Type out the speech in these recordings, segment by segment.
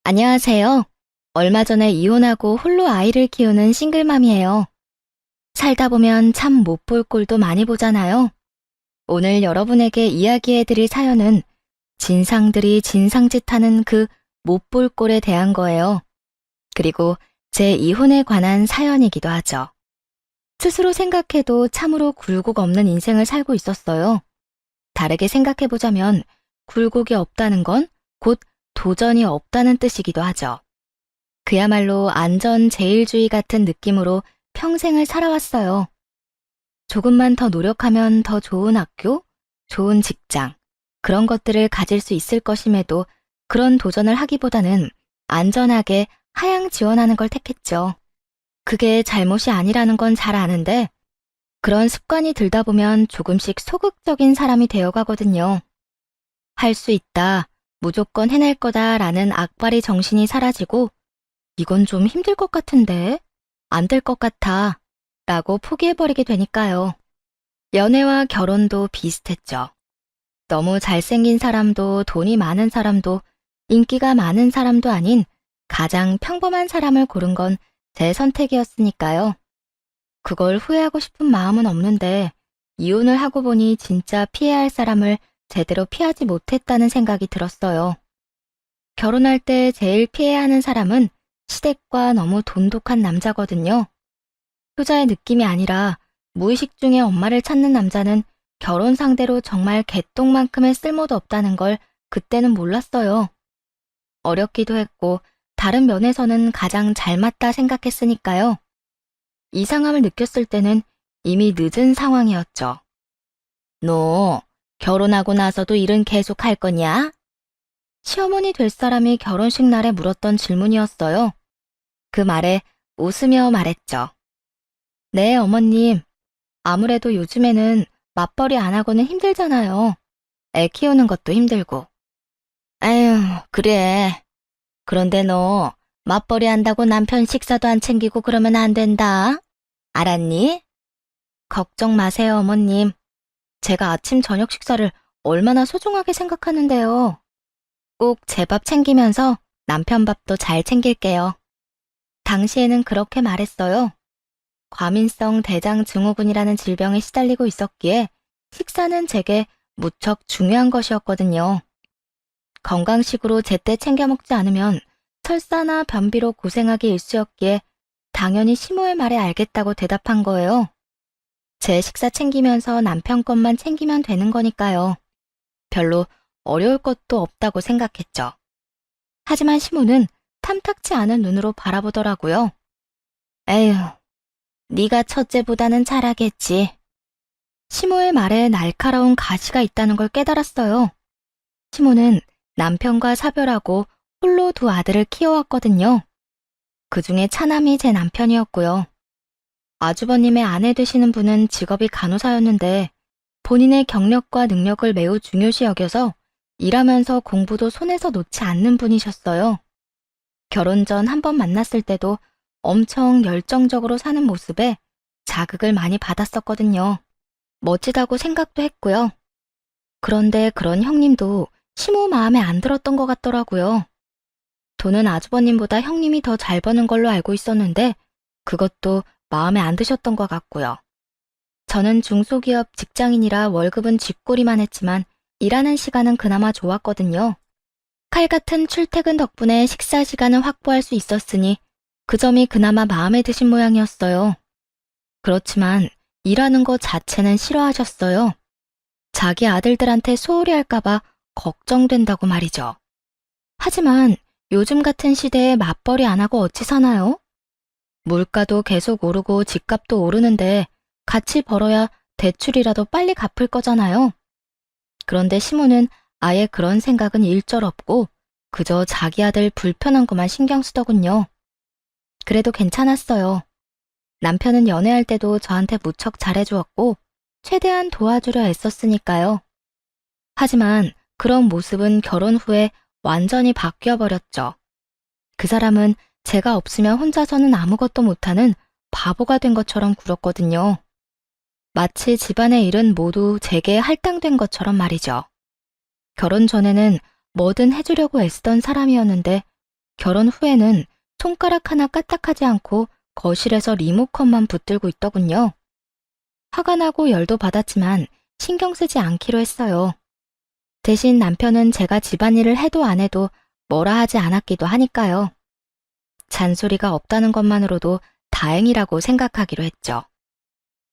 안녕하세요. 얼마 전에 이혼하고 홀로 아이를 키우는 싱글맘이에요. 살다 보면 참 못 볼 꼴도 많이 보잖아요. 오늘 여러분에게 이야기해드릴 사연은 진상들이 진상짓하는 그 못 볼 꼴에 대한 거예요. 그리고 제 이혼에 관한 사연이기도 하죠. 스스로 생각해도 참으로 굴곡 없는 인생을 살고 있었어요. 다르게 생각해보자면 굴곡이 없다는 건 곧 도전이 없다는 뜻이기도 하죠. 그야말로 안전제일주의 같은 느낌으로 평생을 살아왔어요. 조금만 더 노력하면 더 좋은 학교, 좋은 직장, 그런 것들을 가질 수 있을 것임에도 그런 도전을 하기보다는 안전하게 하향 지원하는 걸 택했죠. 그게 잘못이 아니라는 건 잘 아는데 그런 습관이 들다 보면 조금씩 소극적인 사람이 되어가거든요. 할 수 있다, 무조건 해낼 거다라는 악바리 정신이 사라지고 이건 좀 힘들 것 같은데? 안 될 것 같아. 라고 포기해버리게 되니까요. 연애와 결혼도 비슷했죠. 너무 잘생긴 사람도 돈이 많은 사람도 인기가 많은 사람도 아닌 가장 평범한 사람을 고른 건 제 선택이었으니까요. 그걸 후회하고 싶은 마음은 없는데 이혼을 하고 보니 진짜 피해야 할 사람을 제대로 피하지 못했다는 생각이 들었어요. 결혼할 때 제일 피해야 하는 사람은 시댁과 너무 돈독한 남자거든요. 효자의 느낌이 아니라 무의식 중에 엄마를 찾는 남자는 결혼 상대로 정말 개똥만큼의 쓸모도 없다는 걸 그때는 몰랐어요. 어렵기도 했고 다른 면에서는 가장 잘 맞다 생각했으니까요. 이상함을 느꼈을 때는 이미 늦은 상황이었죠. 너 결혼하고 나서도 일은 계속 할 거냐? 시어머니 될 사람이 결혼식 날에 물었던 질문이었어요. 그 말에 웃으며 말했죠. 네, 어머님. 아무래도 요즘에는 맞벌이 안 하고는 힘들잖아요. 애 키우는 것도 힘들고. 에휴, 그래. 그런데 너 맞벌이 한다고 남편 식사도 안 챙기고 그러면 안 된다. 알았니? 걱정 마세요, 어머님. 제가 아침 저녁 식사를 얼마나 소중하게 생각하는데요. 꼭 제 밥 챙기면서 남편 밥도 잘 챙길게요. 당시에는 그렇게 말했어요. 과민성 대장 증후군이라는 질병에 시달리고 있었기에 식사는 제게 무척 중요한 것이었거든요. 건강식으로 제때 챙겨 먹지 않으면 설사나 변비로 고생하기 일쑤였기에 당연히 시모의 말에 알겠다고 대답한 거예요. 제 식사 챙기면서 남편 것만 챙기면 되는 거니까요. 별로 어려울 것도 없다고 생각했죠. 하지만 시모는 탐탁치 않은 눈으로 바라보더라고요. 에휴, 네가 첫째보다는 잘하겠지. 시모의 말에 날카로운 가시가 있다는 걸 깨달았어요. 시모는 남편과 사별하고 홀로 두 아들을 키워왔거든요. 그중에 차남이 제 남편이었고요. 아주버님의 아내 되시는 분은 직업이 간호사였는데 본인의 경력과 능력을 매우 중요시 여겨서 일하면서 공부도 손에서 놓지 않는 분이셨어요. 결혼 전 한 번 만났을 때도 엄청 열정적으로 사는 모습에 자극을 많이 받았었거든요. 멋지다고 생각도 했고요. 그런데 그런 형님도 시모 마음에 안 들었던 것 같더라고요. 돈은 아주버님보다 형님이 더 잘 버는 걸로 알고 있었는데 그것도 마음에 안 드셨던 것 같고요. 저는 중소기업 직장인이라 월급은 쥐꼬리만 했지만 일하는 시간은 그나마 좋았거든요. 칼 같은 출퇴근 덕분에 식사 시간을 확보할 수 있었으니 그 점이 그나마 마음에 드신 모양이었어요. 그렇지만 일하는 것 자체는 싫어하셨어요. 자기 아들들한테 소홀히 할까봐 걱정된다고 말이죠. 하지만 요즘 같은 시대에 맞벌이 안 하고 어찌 사나요? 물가도 계속 오르고 집값도 오르는데 같이 벌어야 대출이라도 빨리 갚을 거잖아요. 그런데 시모는 아예 그런 생각은 일절 없고 그저 자기 아들 불편한 것만 신경 쓰더군요. 그래도 괜찮았어요. 남편은 연애할 때도 저한테 무척 잘해주었고 최대한 도와주려 애썼으니까요. 하지만 그런 모습은 결혼 후에 완전히 바뀌어버렸죠. 그 사람은 제가 없으면 혼자서는 아무것도 못하는 바보가 된 것처럼 굴었거든요. 마치 집안의 일은 모두 제게 할당된 것처럼 말이죠. 결혼 전에는 뭐든 해주려고 애쓰던 사람이었는데 결혼 후에는 손가락 하나 까딱하지 않고 거실에서 리모컨만 붙들고 있더군요. 화가 나고 열도 받았지만 신경 쓰지 않기로 했어요. 대신 남편은 제가 집안일을 해도 안 해도 뭐라 하지 않았기도 하니까요. 잔소리가 없다는 것만으로도 다행이라고 생각하기로 했죠.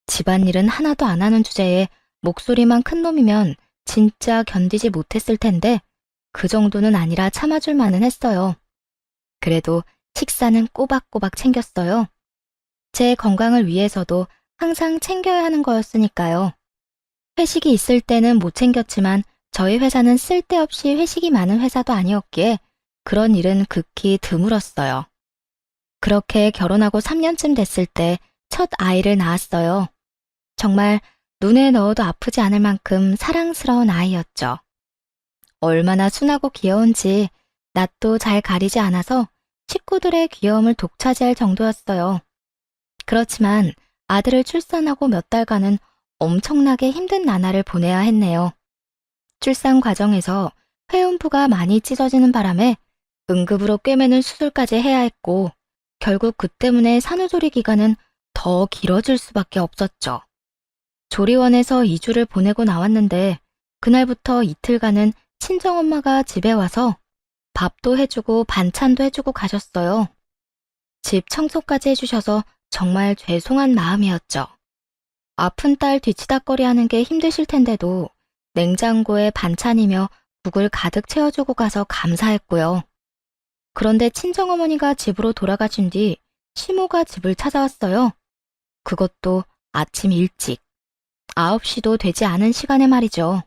집안일은 하나도 안 하는 주제에 목소리만 큰 놈이면 진짜 견디지 못했을 텐데 그 정도는 아니라 참아줄 만은 했어요. 그래도 식사는 꼬박꼬박 챙겼어요. 제 건강을 위해서도 항상 챙겨야 하는 거였으니까요. 회식이 있을 때는 못 챙겼지만 저희 회사는 쓸데없이 회식이 많은 회사도 아니었기에 그런 일은 극히 드물었어요. 그렇게 결혼하고 3년쯤 됐을 때 첫 아이를 낳았어요. 정말 눈에 넣어도 아프지 않을 만큼 사랑스러운 아이였죠. 얼마나 순하고 귀여운지 낯도 잘 가리지 않아서 식구들의 귀여움을 독차지할 정도였어요. 그렇지만 아들을 출산하고 몇 달간은 엄청나게 힘든 나날을 보내야 했네요. 출산 과정에서 회음부가 많이 찢어지는 바람에 응급으로 꿰매는 수술까지 해야 했고 결국 그 때문에 산후조리 기간은 더 길어질 수밖에 없었죠. 조리원에서 2주를 보내고 나왔는데 그날부터 이틀간은 친정엄마가 집에 와서 밥도 해주고 반찬도 해주고 가셨어요. 집 청소까지 해주셔서 정말 죄송한 마음이었죠. 아픈 딸 뒤치다꺼리 하는 게 힘드실 텐데도 냉장고에 반찬이며 국을 가득 채워주고 가서 감사했고요. 그런데 친정어머니가 집으로 돌아가신 뒤 시모가 집을 찾아왔어요. 그것도 아침 일찍. 9시도 되지 않은 시간에 말이죠.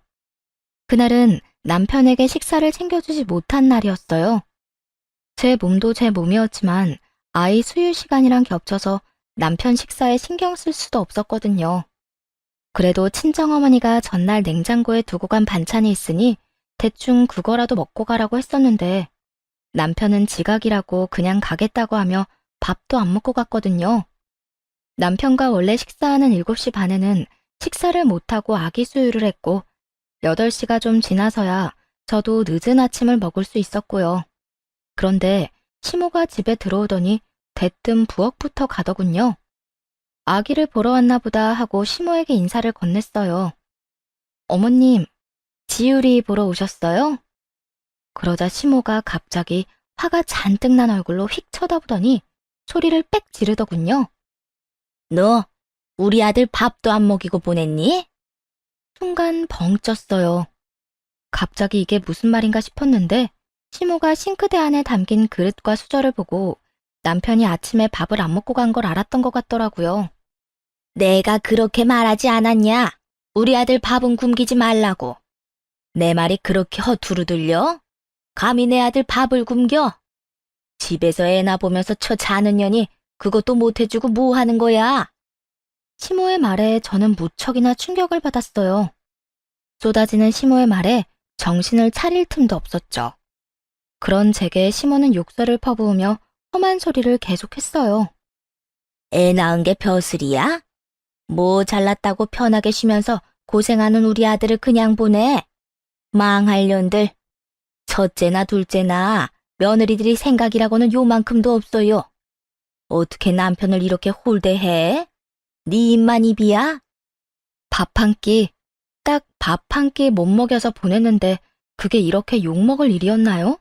그날은 남편에게 식사를 챙겨주지 못한 날이었어요. 제 몸도 제 몸이었지만 아이 수유 시간이랑 겹쳐서 남편 식사에 신경 쓸 수도 없었거든요. 그래도 친정어머니가 전날 냉장고에 두고 간 반찬이 있으니 대충 그거라도 먹고 가라고 했었는데 남편은 지각이라고 그냥 가겠다고 하며 밥도 안 먹고 갔거든요. 남편과 원래 식사하는 7시 반에는 식사를 못하고 아기 수유를 했고 8시가 좀 지나서야 저도 늦은 아침을 먹을 수 있었고요. 그런데 시모가 집에 들어오더니 대뜸 부엌부터 가더군요. 아기를 보러 왔나 보다 하고 시모에게 인사를 건넸어요. 어머님, 지율이 보러 오셨어요? 그러자 시모가 갑자기 화가 잔뜩 난 얼굴로 휙 쳐다보더니 소리를 빽 지르더군요. 너 우리 아들 밥도 안 먹이고 보냈니? 순간 벙 쪘어요. 갑자기 이게 무슨 말인가 싶었는데 시모가 싱크대 안에 담긴 그릇과 수저를 보고 남편이 아침에 밥을 안 먹고 간 걸 알았던 것 같더라고요. 내가 그렇게 말하지 않았냐? 우리 아들 밥은 굶기지 말라고. 내 말이 그렇게 허투루 들려? 감히 내 아들 밥을 굶겨? 집에서 애나 보면서 처 자는 년이 그것도 못 해주고 뭐 하는 거야? 시모의 말에 저는 무척이나 충격을 받았어요. 쏟아지는 시모의 말에 정신을 차릴 틈도 없었죠. 그런 제게 시모는 욕설을 퍼부으며 험한 소리를 계속했어요. 애 낳은 게 벼슬이야? 뭐 잘났다고 편하게 쉬면서 고생하는 우리 아들을 그냥 보내? 망할 년들. 첫째나 둘째나 며느리들이 생각이라고는 요만큼도 없어요. 어떻게 남편을 이렇게 홀대해? 네 입만 입이야? 밥 한 끼, 딱 밥 한 끼 못 먹여서 보냈는데 그게 이렇게 욕먹을 일이었나요?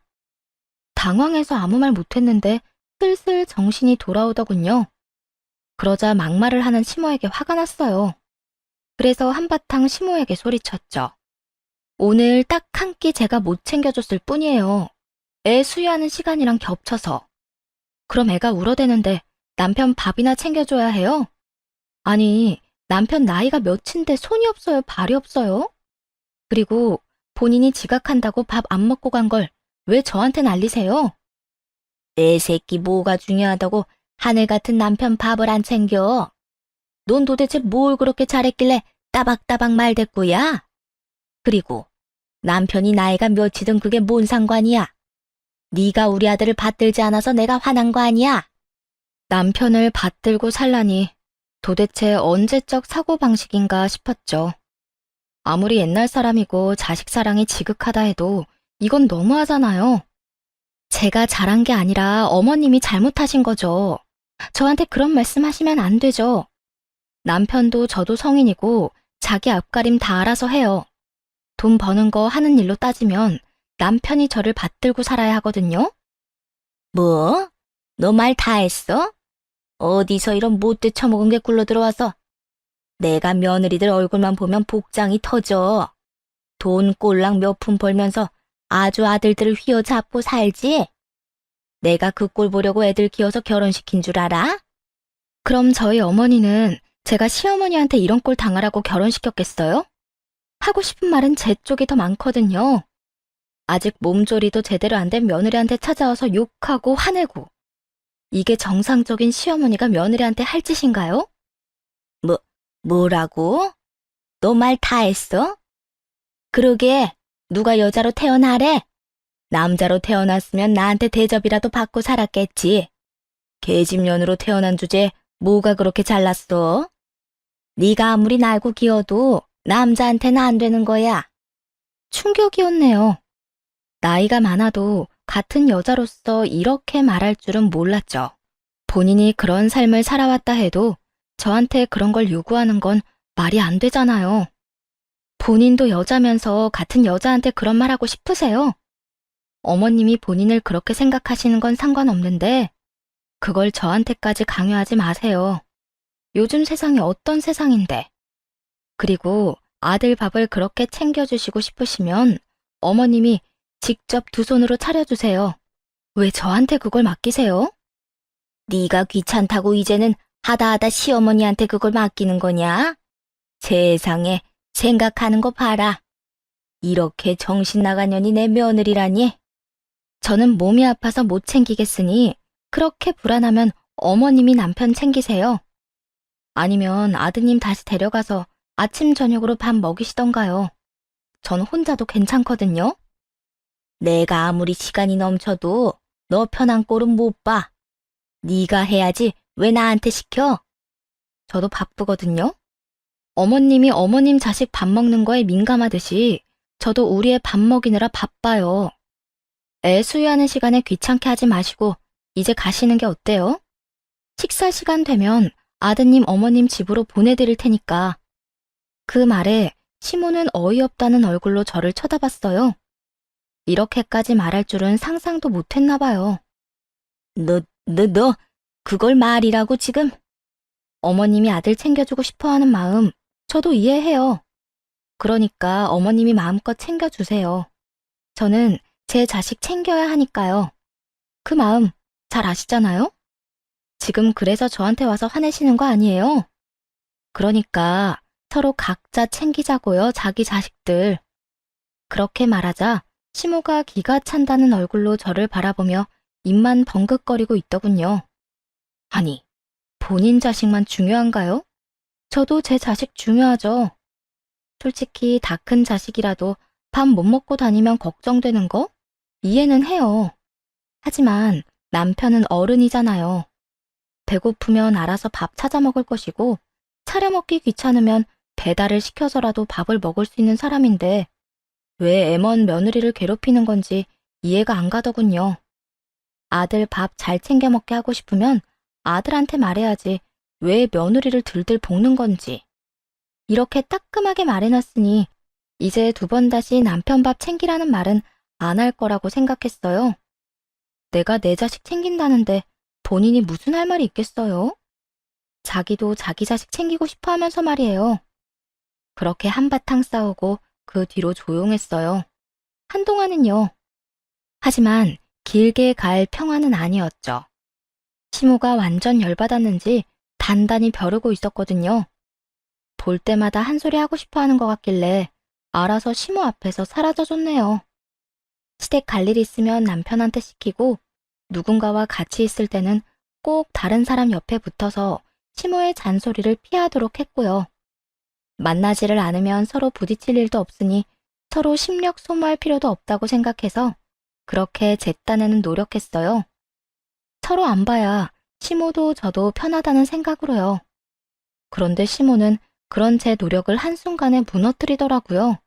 당황해서 아무 말 못했는데 슬슬 정신이 돌아오더군요. 그러자 막말을 하는 시모에게 화가 났어요. 그래서 한바탕 시모에게 소리쳤죠. 오늘 딱 한 끼 제가 못 챙겨줬을 뿐이에요. 애 수유하는 시간이랑 겹쳐서. 그럼 애가 울어대는데 남편 밥이나 챙겨줘야 해요? 아니, 남편 나이가 몇인데 손이 없어요, 발이 없어요? 그리고 본인이 지각한다고 밥 안 먹고 간 걸 왜 저한테 난리세요? 내 새끼 뭐가 중요하다고 하늘 같은 남편 밥을 안 챙겨? 넌 도대체 뭘 그렇게 잘했길래 따박따박 말댔고야? 그리고 남편이 나이가 몇이든 그게 뭔 상관이야? 네가 우리 아들을 받들지 않아서 내가 화난 거 아니야? 남편을 받들고 살라니 도대체 언제적 사고방식인가 싶었죠. 아무리 옛날 사람이고 자식 사랑이 지극하다 해도 이건 너무하잖아요. 제가 잘한 게 아니라 어머님이 잘못하신 거죠. 저한테 그런 말씀 하시면 안 되죠. 남편도 저도 성인이고 자기 앞가림 다 알아서 해요. 돈 버는 거 하는 일로 따지면 남편이 저를 받들고 살아야 하거든요. 뭐? 너 말 다 했어? 어디서 이런 못돼 처먹은 게 굴러 들어와서. 내가 며느리들 얼굴만 보면 복장이 터져. 돈 꼴랑 몇 푼 벌면서 아주 아들들을 휘어잡고 살지? 내가 그 꼴 보려고 애들 키워서 결혼시킨 줄 알아? 그럼 저희 어머니는 제가 시어머니한테 이런 꼴 당하라고 결혼시켰겠어요? 하고 싶은 말은 제 쪽이 더 많거든요. 아직 몸조리도 제대로 안 된 며느리한테 찾아와서 욕하고 화내고. 이게 정상적인 시어머니가 며느리한테 할 짓인가요? 뭐라고? 너 말 다 했어? 그러게, 누가 여자로 태어나래? 남자로 태어났으면 나한테 대접이라도 받고 살았겠지. 계집년으로 태어난 주제에 뭐가 그렇게 잘났어? 네가 아무리 날고 기어도 남자한테는 안 되는 거야. 충격이었네요. 나이가 많아도 같은 여자로서 이렇게 말할 줄은 몰랐죠. 본인이 그런 삶을 살아왔다 해도 저한테 그런 걸 요구하는 건 말이 안 되잖아요. 본인도 여자면서 같은 여자한테 그런 말 하고 싶으세요? 어머님이 본인을 그렇게 생각하시는 건 상관없는데 그걸 저한테까지 강요하지 마세요. 요즘 세상이 어떤 세상인데. 그리고 아들 밥을 그렇게 챙겨주시고 싶으시면 어머님이 직접 두 손으로 차려주세요. 왜 저한테 그걸 맡기세요? 네가 귀찮다고 이제는 하다 시어머니한테 그걸 맡기는 거냐? 세상에 생각하는 거 봐라. 이렇게 정신 나간 년이 내 며느리라니. 저는 몸이 아파서 못 챙기겠으니 그렇게 불안하면 어머님이 남편 챙기세요. 아니면 아드님 다시 데려가서 아침 저녁으로 밥 먹이시던가요. 전 혼자도 괜찮거든요. 내가 아무리 시간이 넘쳐도 너 편한 꼴은 못 봐. 네가 해야지 왜 나한테 시켜? 저도 바쁘거든요. 어머님이 어머님 자식 밥 먹는 거에 민감하듯이 저도 우리 애 밥 먹이느라 바빠요. 애 수유하는 시간에 귀찮게 하지 마시고 이제 가시는 게 어때요? 식사 시간 되면 아드님 어머님 집으로 보내드릴 테니까. 그 말에 시모는 어이없다는 얼굴로 저를 쳐다봤어요. 이렇게까지 말할 줄은 상상도 못했나 봐요. 너 그걸 말이라고 지금? 어머님이 아들 챙겨주고 싶어하는 마음 저도 이해해요. 그러니까 어머님이 마음껏 챙겨주세요. 저는 제 자식 챙겨야 하니까요. 그 마음 잘 아시잖아요? 지금 그래서 저한테 와서 화내시는 거 아니에요? 그러니까 서로 각자 챙기자고요, 자기 자식들. 그렇게 말하자 시모가 기가 찬다는 얼굴로 저를 바라보며 입만 벙긋거리고 있더군요. 아니, 본인 자식만 중요한가요? 저도 제 자식 중요하죠. 솔직히 다 큰 자식이라도 밥 못 먹고 다니면 걱정되는 거 이해는 해요. 하지만 남편은 어른이잖아요. 배고프면 알아서 밥 찾아 먹을 것이고 차려 먹기 귀찮으면 배달을 시켜서라도 밥을 먹을 수 있는 사람인데 왜 애먼 며느리를 괴롭히는 건지 이해가 안 가더군요. 아들 밥 잘 챙겨 먹게 하고 싶으면 아들한테 말해야지 왜 며느리를 들들 볶는 건지. 이렇게 따끔하게 말해놨으니 이제 두 번 다시 남편 밥 챙기라는 말은 안 할 거라고 생각했어요. 내가 내 자식 챙긴다는데 본인이 무슨 할 말이 있겠어요? 자기도 자기 자식 챙기고 싶어 하면서 말이에요. 그렇게 한바탕 싸우고 그 뒤로 조용했어요. 한동안은요. 하지만 길게 갈 평화는 아니었죠. 시모가 완전 열받았는지 단단히 벼르고 있었거든요. 볼 때마다 한 소리 하고 싶어 하는 것 같길래 알아서 시모 앞에서 사라져줬네요. 시댁 갈 일 있으면 남편한테 시키고 누군가와 같이 있을 때는 꼭 다른 사람 옆에 붙어서 시모의 잔소리를 피하도록 했고요. 만나지를 않으면 서로 부딪힐 일도 없으니 서로 심력 소모할 필요도 없다고 생각해서 그렇게 제 딴에는 노력했어요. 서로 안 봐야 시모도 저도 편하다는 생각으로요. 그런데 시모는 그런 제 노력을 한순간에 무너뜨리더라고요.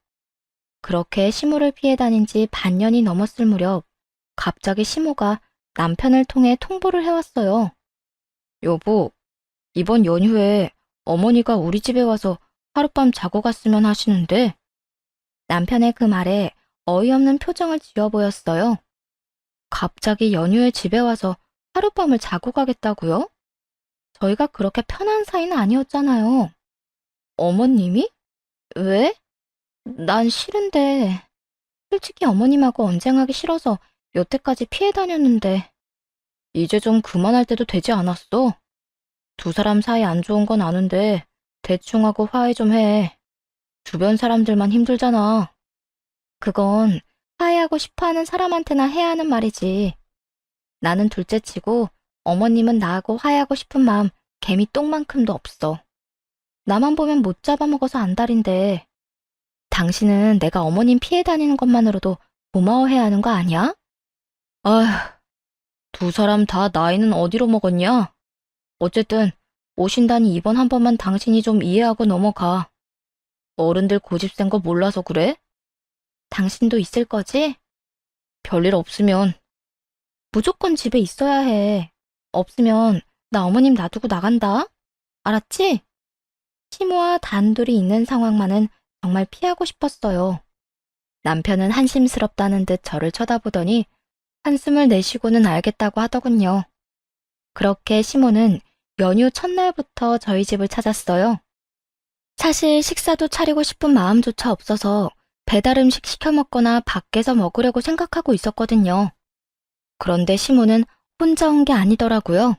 그렇게 시모를 피해 다닌 지 반년이 넘었을 무렵 갑자기 시모가 남편을 통해 통보를 해왔어요. 여보, 이번 연휴에 어머니가 우리 집에 와서 하룻밤 자고 갔으면 하시는데, 남편의 그 말에 어이없는 표정을 지어 보였어요. 갑자기 연휴에 집에 와서 하룻밤을 자고 가겠다고요? 저희가 그렇게 편한 사이는 아니었잖아요. 어머님이? 왜? 난 싫은데. 솔직히 어머님하고 언쟁하기 싫어서 여태까지 피해 다녔는데. 이제 좀 그만할 때도 되지 않았어? 두 사람 사이 안 좋은 건 아는데 대충 하고 화해 좀 해. 주변 사람들만 힘들잖아. 그건 화해하고 싶어하는 사람한테나 해야 하는 말이지. 나는 둘째치고 어머님은 나하고 화해하고 싶은 마음 개미 똥만큼도 없어. 나만 보면 못 잡아먹어서 안달인데 당신은 내가 어머님 피해 다니는 것만으로도 고마워해야 하는 거 아니야? 아휴, 두 사람 다 나이는 어디로 먹었냐? 어쨌든 오신다니 이번 한 번만 당신이 좀 이해하고 넘어가. 어른들 고집 센 거 몰라서 그래? 당신도 있을 거지? 별일 없으면 무조건 집에 있어야 해. 없으면 나 어머님 놔두고 나간다. 알았지? 시모와 단둘이 있는 상황만은 정말 피하고 싶었어요. 남편은 한심스럽다는 듯 저를 쳐다보더니 한숨을 내쉬고는 알겠다고 하더군요. 그렇게 시모는 연휴 첫날부터 저희 집을 찾았어요. 사실 식사도 차리고 싶은 마음조차 없어서 배달 음식 시켜 먹거나 밖에서 먹으려고 생각하고 있었거든요. 그런데 시모는 혼자 온 게 아니더라고요.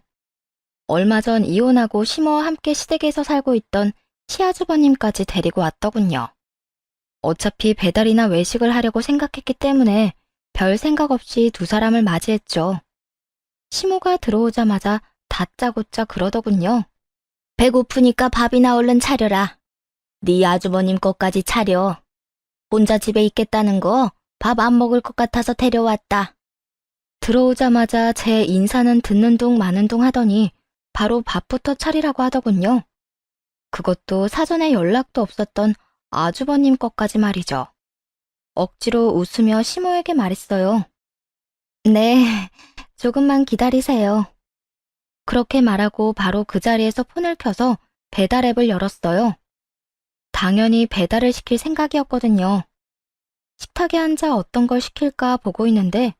얼마 전 이혼하고 시모와 함께 시댁에서 살고 있던 시아주버님까지 데리고 왔더군요. 어차피 배달이나 외식을 하려고 생각했기 때문에 별 생각 없이 두 사람을 맞이했죠. 시모가 들어오자마자 다짜고짜 그러더군요. 배고프니까 밥이나 얼른 차려라. 네 아주버님 것까지 차려. 혼자 집에 있겠다는 거 밥 안 먹을 것 같아서 데려왔다. 들어오자마자 제 인사는 듣는 둥 마는 둥 하더니 바로 밥부터 차리라고 하더군요. 그것도 사전에 연락도 없었던 아주버님 것까지 말이죠. 억지로 웃으며 시모에게 말했어요. 네, 조금만 기다리세요. 그렇게 말하고 바로 그 자리에서 폰을 켜서 배달 앱을 열었어요. 당연히 배달을 시킬 생각이었거든요. 식탁에 앉아 어떤 걸 시킬까 보고 있는데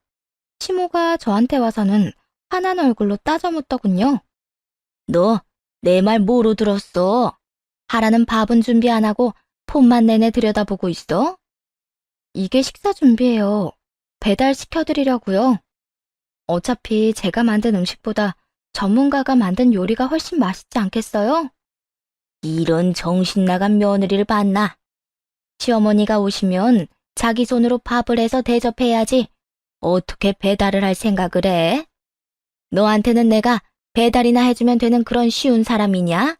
시모가 저한테 와서는 화난 얼굴로 따져 묻더군요. 너 내 말 뭐로 들었어? 하라는 밥은 준비 안 하고 폰만 내내 들여다보고 있어? 이게 식사 준비예요. 배달 시켜드리려고요. 어차피 제가 만든 음식보다 전문가가 만든 요리가 훨씬 맛있지 않겠어요? 이런 정신 나간 며느리를 봤나? 시어머니가 오시면 자기 손으로 밥을 해서 대접해야지. 어떻게 배달을 할 생각을 해? 너한테는 내가 배달이나 해주면 되는 그런 쉬운 사람이냐?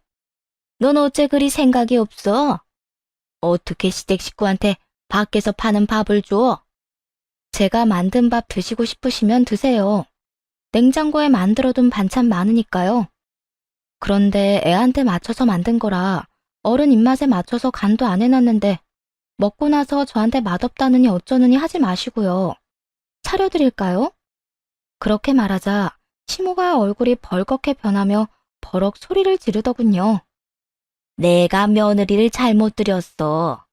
넌 어째 그리 생각이 없어? 어떻게 시댁 식구한테 밖에서 파는 밥을 줘? 제가 만든 밥 드시고 싶으시면 드세요. 냉장고에 만들어둔 반찬 많으니까요. 그런데 애한테 맞춰서 만든 거라 어른 입맛에 맞춰서 간도 안 해놨는데 먹고 나서 저한테 맛없다느니 어쩌느니 하지 마시고요. 차려드릴까요? 그렇게 말하자 시모가 얼굴이 벌겋게 변하며 버럭 소리를 지르더군요. 내가 며느리를 잘못 들였어.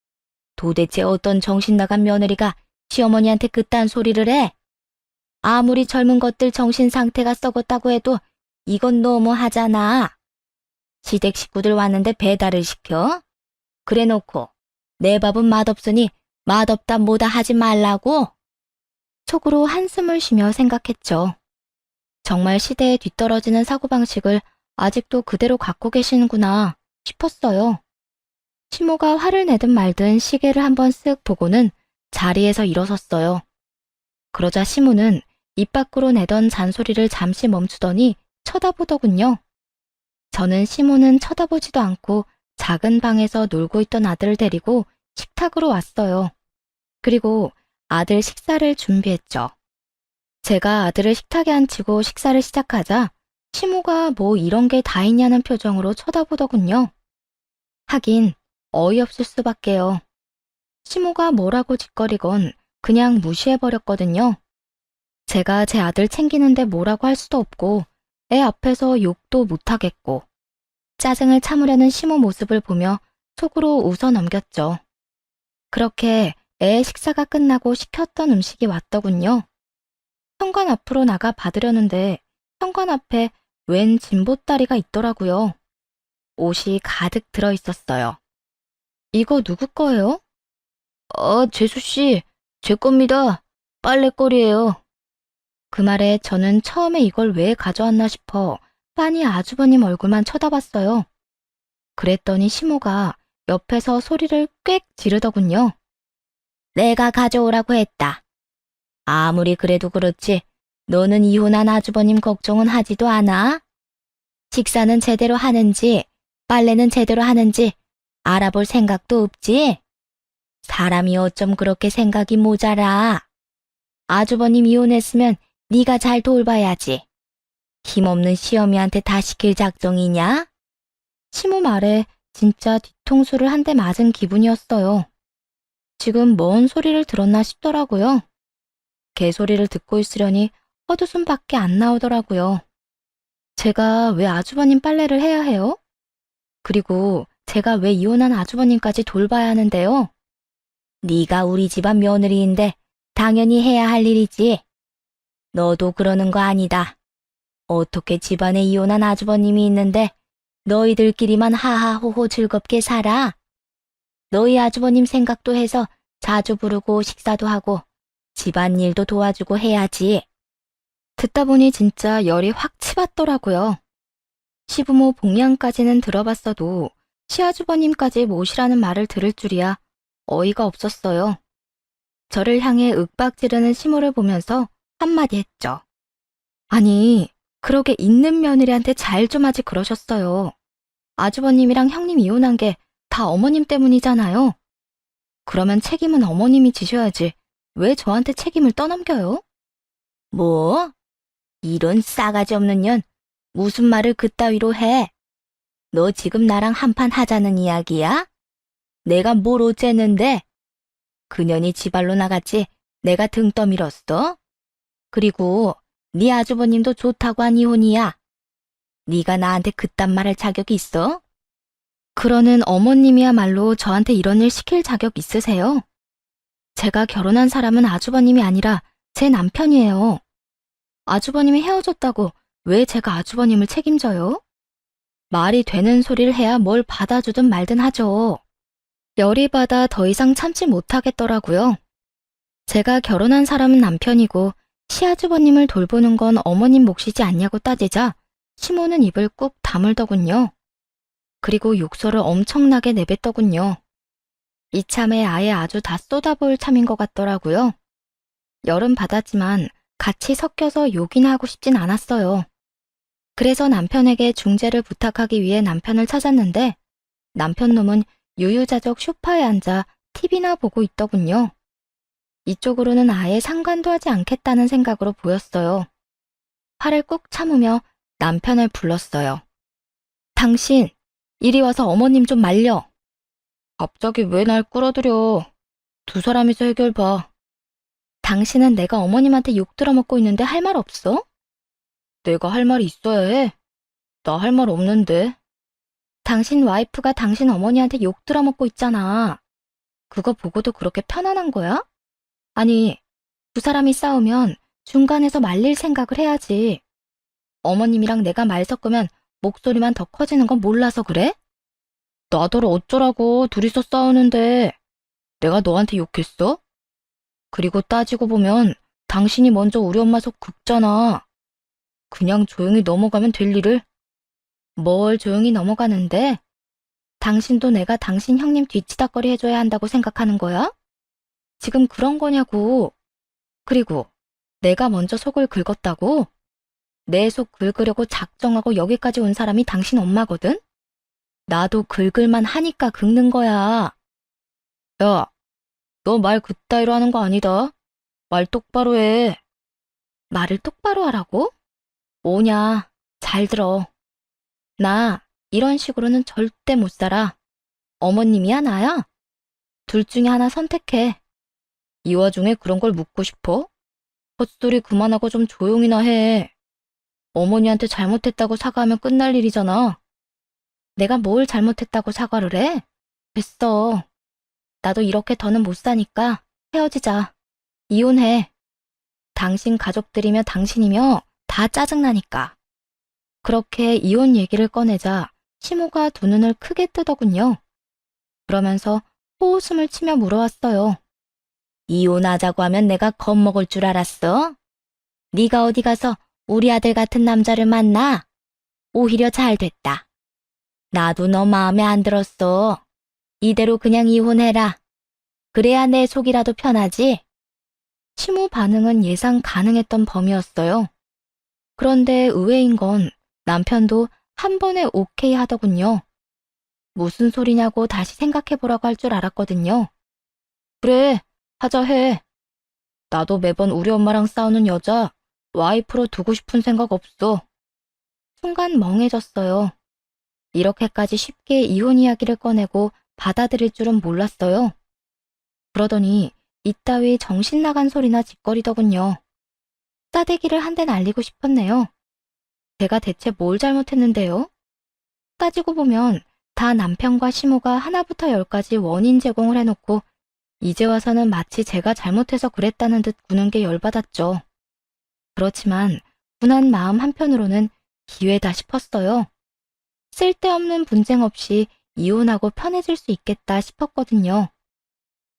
도대체 어떤 정신 나간 며느리가 시어머니한테 그딴 소리를 해? 아무리 젊은 것들 정신 상태가 썩었다고 해도 이건 너무하잖아. 시댁 식구들 왔는데 배달을 시켜? 그래놓고 내 밥은 맛없으니 맛없다 뭐다 하지 말라고? 속으로 한숨을 쉬며 생각했죠. 정말 시대에 뒤떨어지는 사고방식을 아직도 그대로 갖고 계시는구나 싶었어요. 시모가 화를 내든 말든 시계를 한번 쓱 보고는 자리에서 일어섰어요. 그러자 시모는 입 밖으로 내던 잔소리를 잠시 멈추더니 쳐다보더군요. 저는 시모는 쳐다보지도 않고 작은 방에서 놀고 있던 아들을 데리고 식탁으로 왔어요. 그리고 아들 식사를 준비했죠. 제가 아들을 식탁에 앉히고 식사를 시작하자 시모가 뭐 이런 게 다 있냐는 표정으로 쳐다보더군요. 하긴 어이없을 수밖에요. 시모가 뭐라고 짓거리건 그냥 무시해버렸거든요. 제가 제 아들 챙기는데 뭐라고 할 수도 없고 애 앞에서 욕도 못하겠고 짜증을 참으려는 시모 모습을 보며 속으로 웃어 넘겼죠. 그렇게 애의 식사가 끝나고 시켰던 음식이 왔더군요. 현관 앞으로 나가 받으려는데 현관 앞에 웬 진보다리가 있더라고요. 옷이 가득 들어 있었어요. 이거 누구 거예요? 재수씨, 제 겁니다. 빨래거리예요. 그 말에 저는 처음에 이걸 왜 가져왔나 싶어 빤히 아주버님 얼굴만 쳐다봤어요. 그랬더니 시모가 옆에서 소리를 꽥 지르더군요. 내가 가져오라고 했다. 아무리 그래도 그렇지 너는 이혼한 아주버님 걱정은 하지도 않아? 식사는 제대로 하는지 빨래는 제대로 하는지 알아볼 생각도 없지? 사람이 어쩜 그렇게 생각이 모자라. 아주버님 이혼했으면 네가 잘 돌봐야지. 힘없는 시어미한테 다 시킬 작정이냐? 시모 말에 진짜 뒤통수를 한 대 맞은 기분이었어요. 지금 뭔 소리를 들었나 싶더라고요. 개소리를 듣고 있으려니 헛웃음밖에 안 나오더라고요. 제가 왜 아주버님 빨래를 해야 해요? 그리고 제가 왜 이혼한 아주버님까지 돌봐야 하는데요? 네가 우리 집안 며느리인데 당연히 해야 할 일이지. 너도 그러는 거 아니다. 어떻게 집안에 이혼한 아주버님이 있는데 너희들끼리만 하하호호 즐겁게 살아? 너희 아주버님 생각도 해서 자주 부르고 식사도 하고 집안일도 도와주고 해야지. 듣다 보니 진짜 열이 확 치받더라고요. 시부모 복량까지는 들어봤어도 시아주버님까지 모시라는 말을 들을 줄이야 어이가 없었어요. 저를 향해 윽박 지르는 시모를 보면서 한마디 했죠. 아니, 그러게 있는 며느리한테 잘 좀 하지 그러셨어요. 아주버님이랑 형님 이혼한 게 다 어머님 때문이잖아요. 그러면 책임은 어머님이 지셔야지. 왜 저한테 책임을 떠넘겨요? 뭐? 이런 싸가지 없는 년, 무슨 말을 그따위로 해? 너 지금 나랑 한판 하자는 이야기야? 내가 뭘 어쨌는데? 그년이 지발로 나갔지 내가 등 떠밀었어? 그리고 네 아주버님도 좋다고 한 이혼이야. 네가 나한테 그딴 말할 자격이 있어? 그러는 어머님이야말로 저한테 이런 일 시킬 자격 있으세요? 제가 결혼한 사람은 아주버님이 아니라 제 남편이에요. 아주버님이 헤어졌다고 왜 제가 아주버님을 책임져요? 말이 되는 소리를 해야 뭘 받아주든 말든 하죠. 열이 받아 더 이상 참지 못하겠더라고요. 제가 결혼한 사람은 남편이고 시아주버님을 돌보는 건 어머님 몫이지 않냐고 따지자 시모는 입을 꾹 다물더군요. 그리고 욕설을 엄청나게 내뱉더군요. 이참에 아예 아주 다 쏟아부을 참인 것 같더라고요. 열은 받았지만 같이 섞여서 욕이나 하고 싶진 않았어요. 그래서 남편에게 중재를 부탁하기 위해 남편을 찾았는데 남편 놈은 유유자적 소파에 앉아 TV나 보고 있더군요. 이쪽으로는 아예 상관도 하지 않겠다는 생각으로 보였어요. 화를 꾹 참으며 남편을 불렀어요. 당신, 이리 와서 어머님 좀 말려. 갑자기 왜 날 끌어들여. 두 사람이서 해결 봐. 당신은 내가 어머님한테 욕 들어먹고 있는데 할 말 없어? 내가 할 말이 있어야 해. 나 할 말 없는데. 당신 와이프가 당신 어머니한테 욕 들어먹고 있잖아. 그거 보고도 그렇게 편안한 거야? 아니, 두 사람이 싸우면 중간에서 말릴 생각을 해야지. 어머님이랑 내가 말 섞으면 목소리만 더 커지는 건 몰라서 그래? 나더러 어쩌라고 둘이서 싸우는데 내가 너한테 욕했어? 그리고 따지고 보면 당신이 먼저 우리 엄마 속 긁잖아. 그냥 조용히 넘어가면 될 일을. 뭘 조용히 넘어가는데? 당신도 내가 당신 형님 뒤치다꺼리 해줘야 한다고 생각하는 거야? 지금 그런 거냐고. 그리고 내가 먼저 속을 긁었다고? 내 속 긁으려고 작정하고 여기까지 온 사람이 당신 엄마거든? 나도 긁을만 하니까 긁는 거야. 야, 너 말 그따위로 하는 거 아니다. 말 똑바로 해. 말을 똑바로 하라고? 뭐냐, 잘 들어. 나 이런 식으로는 절대 못 살아. 어머님이야, 나야? 둘 중에 하나 선택해. 이 와중에 그런 걸 묻고 싶어? 헛소리 그만하고 좀 조용히나 해. 어머니한테 잘못했다고 사과하면 끝날 일이잖아. 내가 뭘 잘못했다고 사과를 해? 됐어. 나도 이렇게 더는 못 사니까 헤어지자. 이혼해. 당신 가족들이며 당신이며 다 짜증나니까. 그렇게 이혼 얘기를 꺼내자 시모가 두 눈을 크게 뜨더군요. 그러면서 호웃음을 치며 물어왔어요. 이혼하자고 하면 내가 겁먹을 줄 알았어? 네가 어디 가서 우리 아들 같은 남자를 만나? 오히려 잘 됐다. 나도 너 마음에 안 들었어. 이대로 그냥 이혼해라. 그래야 내 속이라도 편하지? 시모 반응은 예상 가능했던 범위였어요. 그런데 의외인 건 남편도 한 번에 오케이 하더군요. 무슨 소리냐고 다시 생각해보라고 할 줄 알았거든요. 그래, 하자 해. 나도 매번 우리 엄마랑 싸우는 여자 와이프로 두고 싶은 생각 없어. 순간 멍해졌어요. 이렇게까지 쉽게 이혼 이야기를 꺼내고 받아들일 줄은 몰랐어요. 그러더니 이따위 정신 나간 소리나 짓거리더군요. 싸대기를 한 대 날리고 싶었네요. 제가 대체 뭘 잘못했는데요? 따지고 보면 다 남편과 시모가 하나부터 열까지 원인 제공을 해놓고 이제 와서는 마치 제가 잘못해서 그랬다는 듯 구는 게 열받았죠. 그렇지만 분한 마음 한편으로는 기회다 싶었어요. 쓸데없는 분쟁 없이 이혼하고 편해질 수 있겠다 싶었거든요.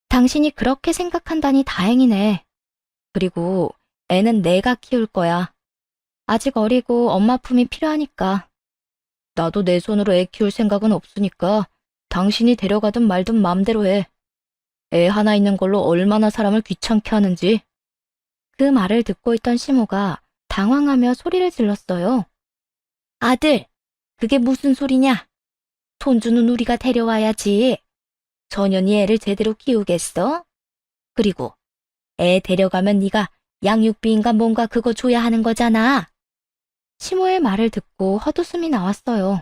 당신이 그렇게 생각한다니 다행이네. 그리고 애는 내가 키울 거야. 아직 어리고 엄마 품이 필요하니까. 나도 내 손으로 애 키울 생각은 없으니까 당신이 데려가든 말든 마음대로 해. 애 하나 있는 걸로 얼마나 사람을 귀찮게 하는지. 그 말을 듣고 있던 시모가 당황하며 소리를 질렀어요. 아들, 그게 무슨 소리냐? 손주는 우리가 데려와야지. 전현이 애를 제대로 키우겠어? 그리고 애 데려가면 네가 양육비인가 뭔가 그거 줘야 하는 거잖아. 시모의 말을 듣고 헛웃음이 나왔어요.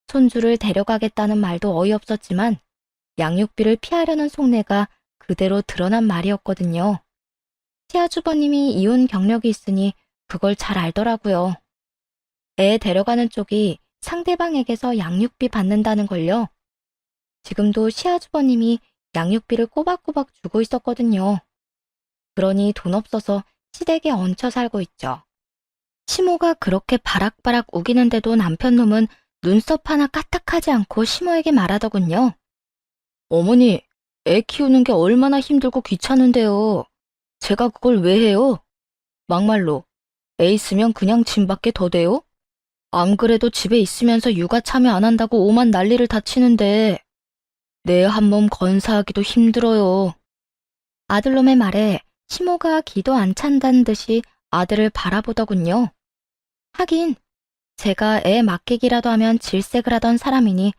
손주를 데려가겠다는 말도 어이없었지만 양육비를 피하려는 속내가 그대로 드러난 말이었거든요. 시아주버님이 이혼 경력이 있으니 그걸 잘 알더라고요. 애 데려가는 쪽이 상대방에게서 양육비 받는다는 걸요. 지금도 시아주버님이 양육비를 꼬박꼬박 주고 있었거든요. 그러니 돈 없어서 시댁에 얹혀 살고 있죠. 시모가 그렇게 바락바락 우기는데도 남편 놈은 눈썹 하나 까딱하지 않고 시모에게 말하더군요. 어머니, 애 키우는 게 얼마나 힘들고 귀찮은데요. 제가 그걸 왜 해요? 막말로 애 있으면 그냥 짐밖에 더 돼요? 안 그래도 집에 있으면서 육아 참여 안 한다고 오만 난리를 다 치는데 내 한 몸 건사하기도 힘들어요. 아들놈의 말에 시모가 기도 안 찬다는 듯이 아들을 바라보더군요. 하긴 제가 애 맡기기라도 하면 질색을 하던 사람이니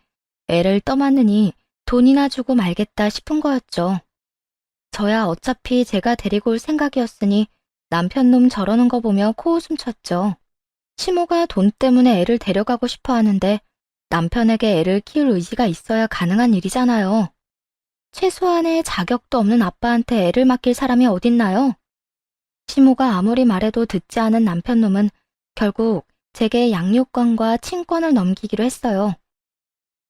애를 떠맡느니 돈이나 주고 말겠다 싶은 거였죠. 저야 어차피 제가 데리고 올 생각이었으니 남편 놈 저러는 거 보며 코웃음 쳤죠. 시모가 돈 때문에 애를 데려가고 싶어 하는데 남편에게 애를 키울 의지가 있어야 가능한 일이잖아요. 최소한의 자격도 없는 아빠한테 애를 맡길 사람이 어딨나요? 시모가 아무리 말해도 듣지 않은 남편 놈은 결국 제게 양육권과 친권을 넘기기로 했어요.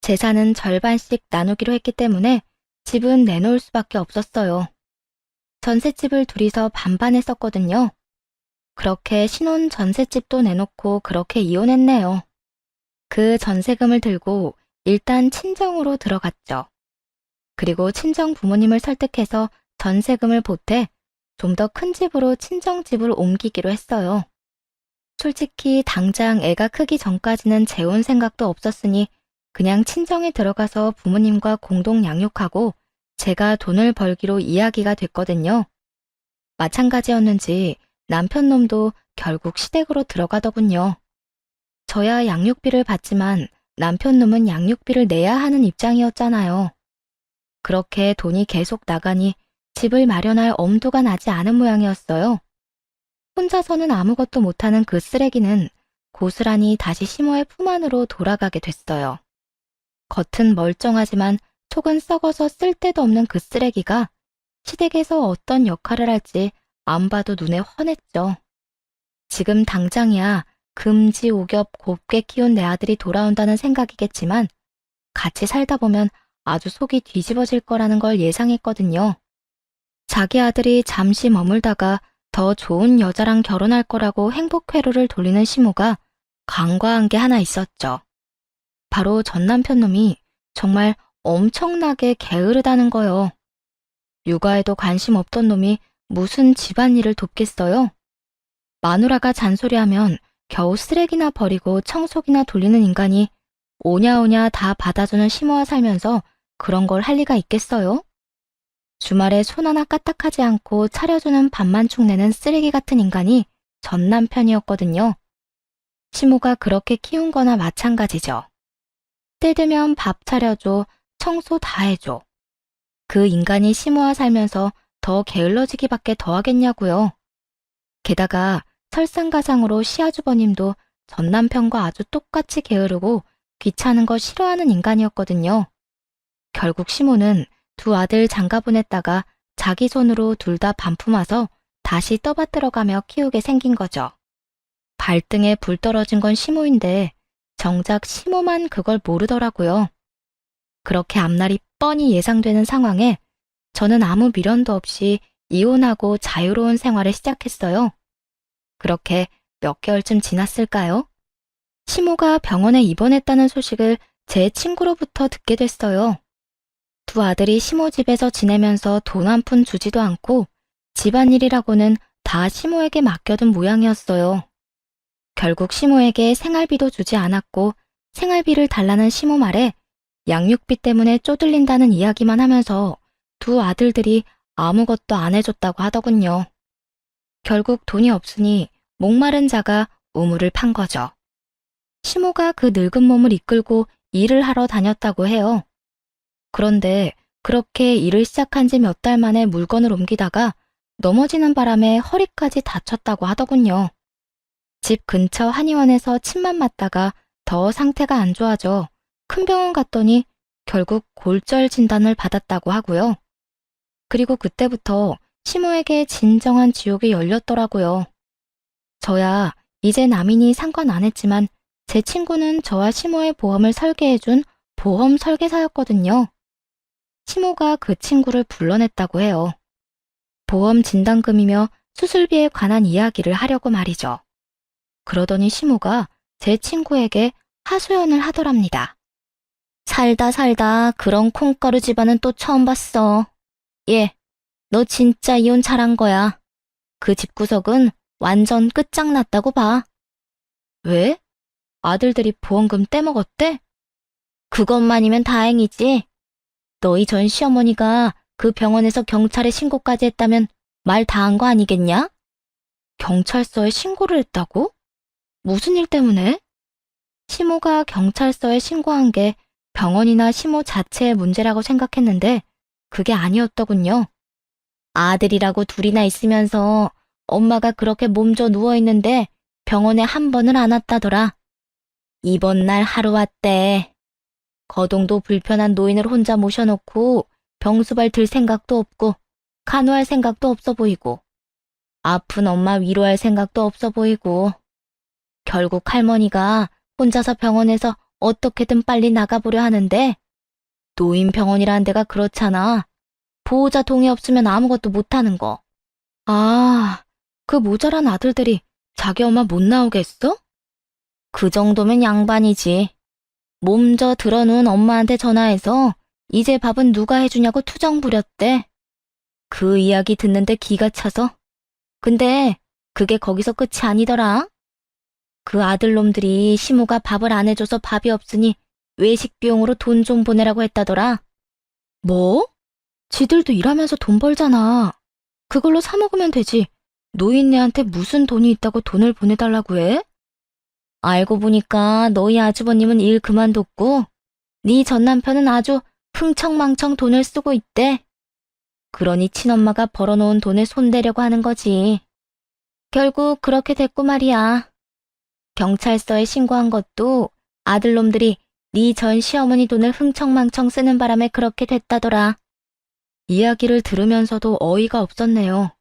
재산은 절반씩 나누기로 했기 때문에 집은 내놓을 수밖에 없었어요. 전셋집을 둘이서 반반 했었거든요. 그렇게 신혼 전셋집도 내놓고 그렇게 이혼했네요. 그 전세금을 들고 일단 친정으로 들어갔죠. 그리고 친정 부모님을 설득해서 전세금을 보태 좀 더 큰 집으로 친정집을 옮기기로 했어요. 솔직히 당장 애가 크기 전까지는 재혼 생각도 없었으니 그냥 친정에 들어가서 부모님과 공동 양육하고 제가 돈을 벌기로 이야기가 됐거든요. 마찬가지였는지 남편 놈도 결국 시댁으로 들어가더군요. 저야 양육비를 받지만 남편 놈은 양육비를 내야 하는 입장이었잖아요. 그렇게 돈이 계속 나가니 집을 마련할 엄두가 나지 않은 모양이었어요. 혼자서는 아무것도 못하는 그 쓰레기는 고스란히 다시 시모의 품 안으로 돌아가게 됐어요. 겉은 멀쩡하지만 속은 썩어서 쓸데도 없는 그 쓰레기가 시댁에서 어떤 역할을 할지 안 봐도 눈에 훤했죠. 지금 당장이야 금지오겹 곱게 키운 내 아들이 돌아온다는 생각이겠지만 같이 살다 보면 아주 속이 뒤집어질 거라는 걸 예상했거든요. 자기 아들이 잠시 머물다가 더 좋은 여자랑 결혼할 거라고 행복 회로를 돌리는 시모가 간과한 게 하나 있었죠. 바로 전 남편 놈이 정말 엄청나게 게으르다는 거요. 육아에도 관심 없던 놈이 무슨 집안일을 돕겠어요? 마누라가 잔소리하면 겨우 쓰레기나 버리고 청소기나 돌리는 인간이 오냐오냐 다 받아주는 시모와 살면서 그런 걸 할 리가 있겠어요? 주말에 손 하나 까딱하지 않고 차려주는 밥만 축내는 쓰레기 같은 인간이 전 남편이었거든요. 시모가 그렇게 키운 거나 마찬가지죠. 때 되면 밥 차려줘, 청소 다 해줘. 그 인간이 시모와 살면서 더 게을러지기밖에 더 하겠냐고요. 게다가 설상가상으로 시아주버님도 전 남편과 아주 똑같이 게으르고 귀찮은 거 싫어하는 인간이었거든요. 결국 시모는 두 아들 장가 보냈다가 자기 손으로 둘 다 반품와서 다시 떠받들어가며 키우게 생긴 거죠. 발등에 불 떨어진 건 시모인데 정작 시모만 그걸 모르더라고요. 그렇게 앞날이 뻔히 예상되는 상황에 저는 아무 미련도 없이 이혼하고 자유로운 생활을 시작했어요. 그렇게 몇 개월쯤 지났을까요? 시모가 병원에 입원했다는 소식을 제 친구로부터 듣게 됐어요. 두 아들이 시모 집에서 지내면서 돈 한 푼 주지도 않고 집안일이라고는 다 시모에게 맡겨둔 모양이었어요. 결국 시모에게 생활비도 주지 않았고 생활비를 달라는 시모 말에 양육비 때문에 쪼들린다는 이야기만 하면서 두 아들들이 아무것도 안 해줬다고 하더군요. 결국 돈이 없으니 목마른 자가 우물을 판 거죠. 시모가 그 늙은 몸을 이끌고 일을 하러 다녔다고 해요. 그런데 그렇게 일을 시작한 지 몇 달 만에 물건을 옮기다가 넘어지는 바람에 허리까지 다쳤다고 하더군요. 집 근처 한의원에서 침만 맞다가 더 상태가 안 좋아져 큰 병원 갔더니 결국 골절 진단을 받았다고 하고요. 그리고 그때부터 시모에게 진정한 지옥이 열렸더라고요. 저야 이제 남이니 상관 안 했지만 제 친구는 저와 시모의 보험을 설계해준 보험 설계사였거든요. 시모가 그 친구를 불러냈다고 해요. 보험 진단금이며 수술비에 관한 이야기를 하려고 말이죠. 그러더니 시모가 제 친구에게 하소연을 하더랍니다. 살다 살다 그런 콩가루 집안은 또 처음 봤어. 얘, 너 진짜 이혼 잘한 거야. 그 집구석은 완전 끝장났다고 봐. 왜? 아들들이 보험금 떼먹었대? 그것만이면 다행이지. 너희 전 시어머니가 그 병원에서 경찰에 신고까지 했다면 말 다 한 거 아니겠냐? 경찰서에 신고를 했다고? 무슨 일 때문에? 시모가 경찰서에 신고한 게 병원이나 시모 자체의 문제라고 생각했는데 그게 아니었더군요. 아들이라고 둘이나 있으면서 엄마가 그렇게 몸져 누워있는데 병원에 한 번을 안 왔다더라. 이번 날 하루 왔대. 거동도 불편한 노인을 혼자 모셔놓고 병수발 들 생각도 없고 간호할 생각도 없어 보이고 아픈 엄마 위로할 생각도 없어 보이고 결국 할머니가 혼자서 병원에서 어떻게든 빨리 나가보려 하는데 노인병원이라는 데가 그렇잖아. 보호자 동의 없으면 아무것도 못하는 거. 아, 그 모자란 아들들이 자기 엄마 못 나오게 했어? 그 정도면 양반이지. 몸져 들어놓은 엄마한테 전화해서 이제 밥은 누가 해주냐고 투정 부렸대. 그 이야기 듣는데 기가 차서. 근데 그게 거기서 끝이 아니더라. 그 아들놈들이 시모가 밥을 안 해줘서 밥이 없으니 외식 비용으로 돈 좀 보내라고 했다더라. 뭐? 지들도 일하면서 돈 벌잖아. 그걸로 사 먹으면 되지. 노인네한테 무슨 돈이 있다고 돈을 보내달라고 해? 알고 보니까 너희 아주버님은 일 그만뒀고 네 전 남편은 아주 흥청망청 돈을 쓰고 있대. 그러니 친엄마가 벌어놓은 돈을 손대려고 하는 거지. 결국 그렇게 됐고 말이야. 경찰서에 신고한 것도 아들놈들이 네 전 시어머니 돈을 흥청망청 쓰는 바람에 그렇게 됐다더라. 이야기를 들으면서도 어이가 없었네요.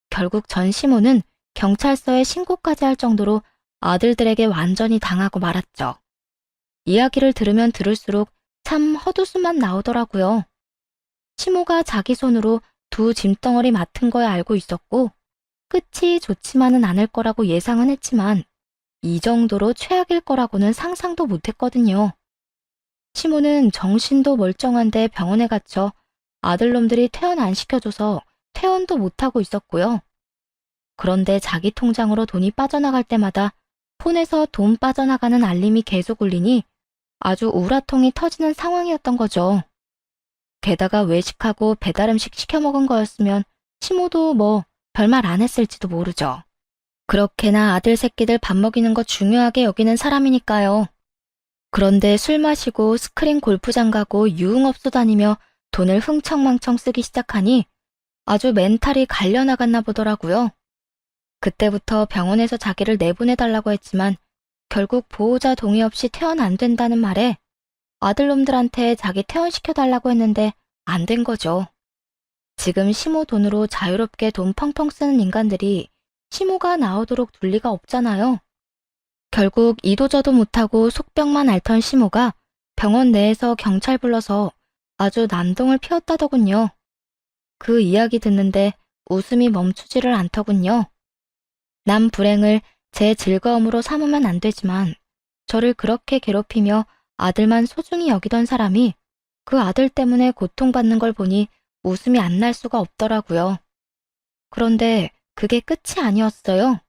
결국 전 시모는 경찰서에 신고까지 할 정도로 아들들에게 완전히 당하고 말았죠. 이야기를 들으면 들을수록 참 헛웃음만 나오더라고요. 시모가 자기 손으로 두 짐덩어리 맡은 거야 알고 있었고 끝이 좋지만은 않을 거라고 예상은 했지만 이 정도로 최악일 거라고는 상상도 못했거든요. 시모는 정신도 멀쩡한데 병원에 갇혀 아들놈들이 퇴원 안 시켜줘서 퇴원도 못하고 있었고요. 그런데 자기 통장으로 돈이 빠져나갈 때마다 폰에서 돈 빠져나가는 알림이 계속 울리니 아주 우라통이 터지는 상황이었던 거죠. 게다가 외식하고 배달음식 시켜 먹은 거였으면 시모도 뭐 별말 안 했을지도 모르죠. 그렇게나 아들 새끼들 밥 먹이는 거 중요하게 여기는 사람이니까요. 그런데 술 마시고 스크린 골프장 가고 유흥업소 다니며 돈을 흥청망청 쓰기 시작하니 아주 멘탈이 갈려나갔나 보더라고요. 그때부터 병원에서 자기를 내보내달라고 했지만 결국 보호자 동의 없이 퇴원 안 된다는 말에 아들놈들한테 자기 퇴원시켜달라고 했는데 안 된 거죠. 지금 시모 돈으로 자유롭게 돈 펑펑 쓰는 인간들이 시모가 나오도록 둘 리가 없잖아요. 결국 이도저도 못하고 속병만 앓던 시모가 병원 내에서 경찰 불러서 아주 난동을 피웠다더군요. 그 이야기 듣는데 웃음이 멈추지를 않더군요. 남 불행을 제 즐거움으로 삼으면 안 되지만 저를 그렇게 괴롭히며 아들만 소중히 여기던 사람이 그 아들 때문에 고통받는 걸 보니 웃음이 안 날 수가 없더라고요. 그런데 그게 끝이 아니었어요.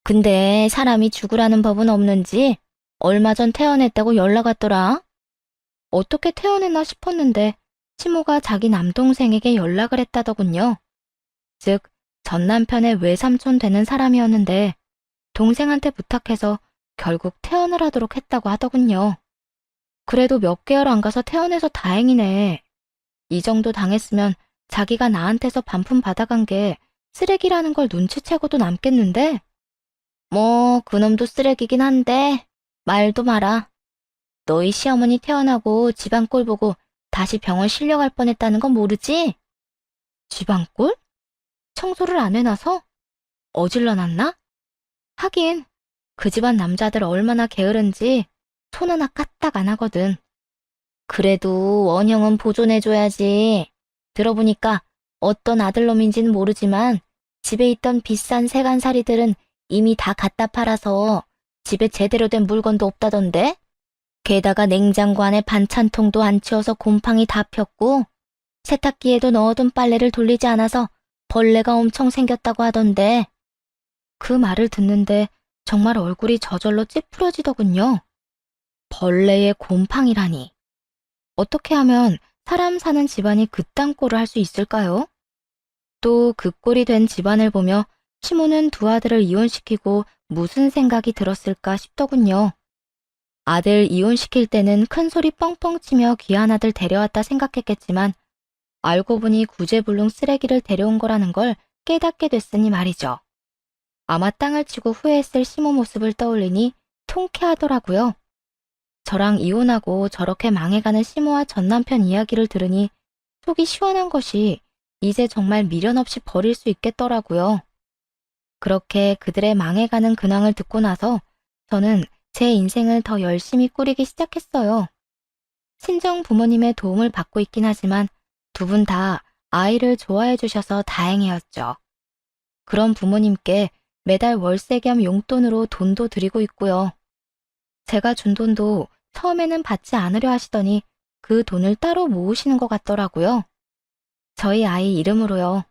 근데 사람이 죽으라는 법은 없는지 얼마 전 퇴원했다고 연락 왔더라. 어떻게 퇴원했나 싶었는데 시모가 자기 남동생에게 연락을 했다더군요. 즉, 전 남편의 외삼촌 되는 사람이었는데 동생한테 부탁해서 결국 퇴원을 하도록 했다고 하더군요. 그래도 몇 개월 안 가서 퇴원해서 다행이네. 이 정도 당했으면 자기가 나한테서 반품 받아간 게 쓰레기라는 걸 눈치채고도 남겠는데? 뭐 그놈도 쓰레기긴 한데 말도 마라. 너희 시어머니 퇴원하고 집안 꼴 보고 다시 병원 실려갈 뻔했다는 건 모르지? 집안 꼴? 청소를 안 해놔서? 어질러놨나? 하긴 그 집안 남자들 얼마나 게으른지 손 하나 까딱 안 하거든. 그래도 원형은 보존해줘야지. 들어보니까 어떤 아들놈인지는 모르지만 집에 있던 비싼 세간살이들은 이미 다 갖다 팔아서 집에 제대로 된 물건도 없다던데? 게다가 냉장고 안에 반찬통도 안 치워서 곰팡이 다 폈고 세탁기에도 넣어둔 빨래를 돌리지 않아서 벌레가 엄청 생겼다고 하던데. 그 말을 듣는데 정말 얼굴이 저절로 찌푸려지더군요. 벌레의 곰팡이라니. 어떻게 하면 사람 사는 집안이 그딴 꼴을 할 수 있을까요? 또 그 꼴이 된 집안을 보며 시모는 두 아들을 이혼시키고 무슨 생각이 들었을까 싶더군요. 아들 이혼시킬 때는 큰 소리 뻥뻥 치며 귀한 아들 데려왔다 생각했겠지만 알고 보니 구제불능 쓰레기를 데려온 거라는 걸 깨닫게 됐으니 말이죠. 아마 땅을 치고 후회했을 시모 모습을 떠올리니 통쾌하더라고요. 저랑 이혼하고 저렇게 망해가는 시모와 전 남편 이야기를 들으니 속이 시원한 것이 이제 정말 미련 없이 버릴 수 있겠더라고요. 그렇게 그들의 망해가는 근황을 듣고 나서 저는 제 인생을 더 열심히 꾸리기 시작했어요. 친정 부모님의 도움을 받고 있긴 하지만 두 분 다 아이를 좋아해 주셔서 다행이었죠. 그런 부모님께 매달 월세 겸 용돈으로 돈도 드리고 있고요. 제가 준 돈도 처음에는 받지 않으려 하시더니 그 돈을 따로 모으시는 것 같더라고요. 저희 아이 이름으로요.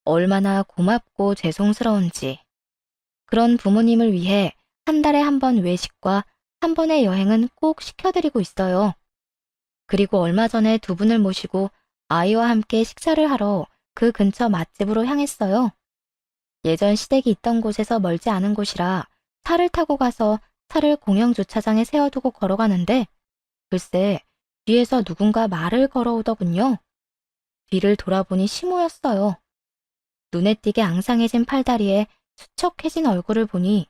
얼마나 고맙고 죄송스러운지. 그런 부모님을 위해 한 달에 한 번 외식과 한 번의 여행은 꼭 시켜드리고 있어요. 그리고 얼마 전에 두 분을 모시고 아이와 함께 식사를 하러 그 근처 맛집으로 향했어요. 예전 시댁이 있던 곳에서 멀지 않은 곳이라 차를 타고 가서 차를 공영 주차장에 세워두고 걸어가는데 글쎄 뒤에서 누군가 말을 걸어오더군요. 뒤를 돌아보니 시모였어요. 눈에 띄게 앙상해진 팔다리에 수척해진 얼굴을 보니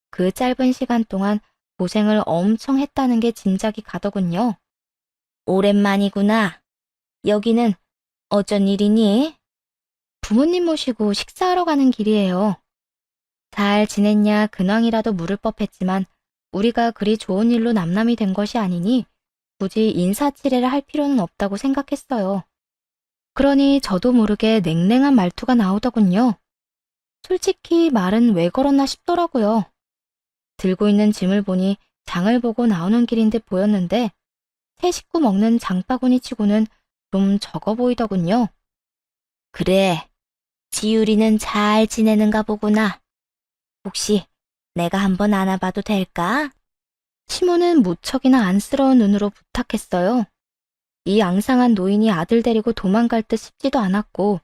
그 짧은 시간 동안 고생을 엄청 했다는 게 짐작이 가더군요. 오랜만이구나. 여기는 어쩐 일이니? 부모님 모시고 식사하러 가는 길이에요. 잘 지냈냐 근황이라도 물을 법했지만 우리가 그리 좋은 일로 남남이 된 것이 아니니 굳이 인사치레를 할 필요는 없다고 생각했어요. 그러니 저도 모르게 냉랭한 말투가 나오더군요. 솔직히 말은 왜 걸었나 싶더라고요. 들고 있는 짐을 보니 장을 보고 나오는 길인 듯 보였는데 새 식구 먹는 장바구니 치고는 좀 적어 보이더군요. 그래, 지율이는 잘 지내는가 보구나. 혹시 내가 한번 안아봐도 될까? 시모는 무척이나 안쓰러운 눈으로 부탁했어요. 이 앙상한 노인이 아들 데리고 도망갈 듯 싶지도 않았고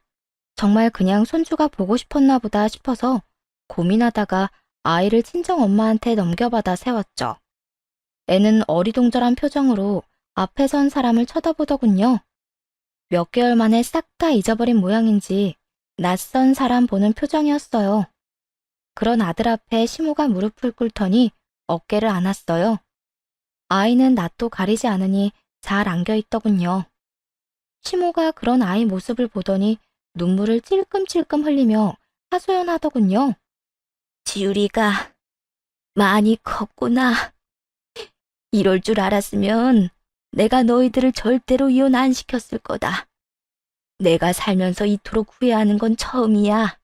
정말 그냥 손주가 보고 싶었나 보다 싶어서 고민하다가 아이를 친정엄마한테 넘겨받아 세웠죠. 애는 어리동절한 표정으로 앞에 선 사람을 쳐다보더군요. 몇 개월 만에 싹 다 잊어버린 모양인지 낯선 사람 보는 표정이었어요. 그런 아들 앞에 시모가 무릎을 꿇더니 어깨를 안았어요. 아이는 낯도 가리지 않으니 잘 안겨있더군요. 시모가 그런 아이 모습을 보더니 눈물을 찔끔찔끔 흘리며 하소연하더군요. 지율이가 많이 컸구나. 이럴 줄 알았으면 내가 너희들을 절대로 이혼 안 시켰을 거다. 내가 살면서 이토록 후회하는 건 처음이야.